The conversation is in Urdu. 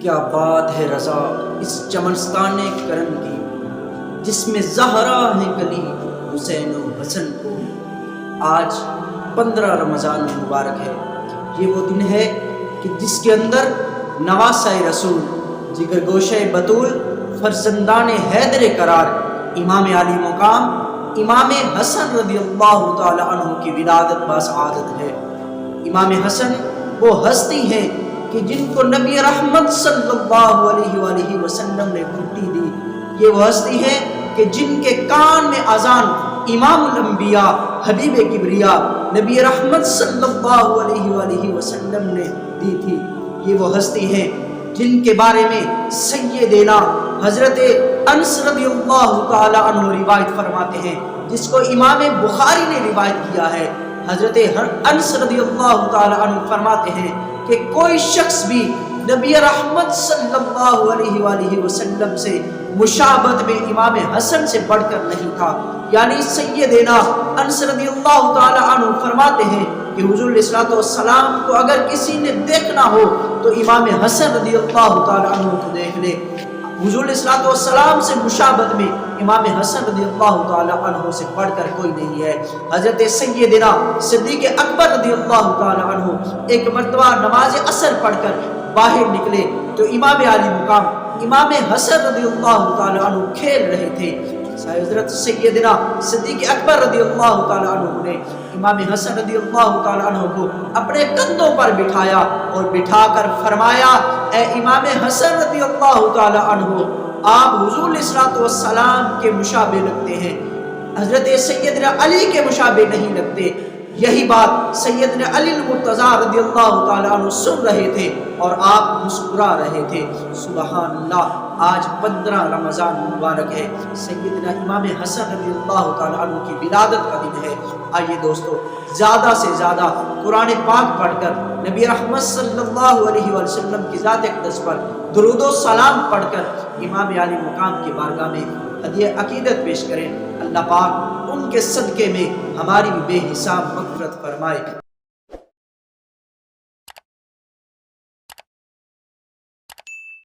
کیا بات ہے رضا اس چمنستان کرم کی، جس میں زہرا ہے گلی حسین و حسن کو۔ آج 15 رمضان مبارک ہے۔ یہ وہ دن ہے کہ جس کے اندر نواسۂ رسول، جگر گوشہ بطول، فرزندان حیدر قرار، امام علی مقام امام حسن رضی اللہ تعالی عنہ کی ولادت باسعادت ہے۔ امام حسن وہ ہستی ہیں کہ جن کو نبی رحمت صلی اللہ علیہ وآلہ وسلم نے گھٹی دی۔ یہ وہ ہستی ہے کہ جن کے کان میں اذان امام الانبیاء حبیب کبریا نبی رحمت صلی اللہ علیہ وآلہ وسلم نے دی تھی۔ یہ وہ ہستی ہیں جن کے بارے میں سیدنا حضرت انس رضی اللہ تعالی عنہ روایت فرماتے ہیں، جس کو امام بخاری نے روایت کیا ہے۔ حضرت انس رضی اللہ تعالی عنہ فرماتے ہیں کہ کوئی شخص بھی نبی رحمت صلی اللہ علیہ وآلہ وسلم سے مشابہت میں امام حسن سے بڑھ کر نہیں تھا۔ یعنی سیدنا انس رضی اللہ تعالی عنہ فرماتے ہیں کہ حضور علیہ الصلوۃ والسلام کو اگر کسی نے دیکھنا ہو تو امام حسن رضی اللہ تعالی عنہ کو دیکھ لے۔ حضور علیہ الصلوۃ والسلام سے مشابہت میں امام حسن رضی اللہ تعالی عنہ سے بڑھ کر کوئی نہیں ہے۔ حضرت سیدنا صدیق اکبر رضی اللہ تعالی عنہ ایک مرتبہ نماز عصر پڑھ کر باہر نکلے تو امام علی مقام امام حسن رضی اللہ تعالی عنہ کھیل رہے تھے۔ حضرت سیدنا صدیق اکبر رضی اللہ تعالی عنہ نے امام حسن رضی اللہ تعالی عنہ کو اپنے کندھوں پر بٹھایا اور بٹھا کر فرمایا، اے امام حسن رضی اللہ تعالی عنہ، آپ حضور علیہ الصلوۃ والسلام کے مشابہ لگتے ہیں، حضرت سیدنا علی کے مشابہ نہیں لگتے۔ یہی بات سیدنا علی المرتضیٰ رضی اللہ تعالی عنہ سن رہے تھے اور آپ مسکرا رہے تھے۔ سبحان اللہ، آج 15 رمضان مبارک ہے، سیدنا امام حسن رضی اللہ تعالی عنہ کی ولادت کا دن ہے۔ آئیے دوستو، زیادہ سے زیادہ قرآن پاک پڑھ کر نبی رحمت صلی اللہ علیہ وسلم کی ذات اقدس پر درود و سلام پڑھ کر امام علی مقام کی بارگاہ میں ہدیہ عقیدت پیش کریں۔ اللہ پاک ان کے صدقے میں ہماری بے حساب مغفرت فرمائے۔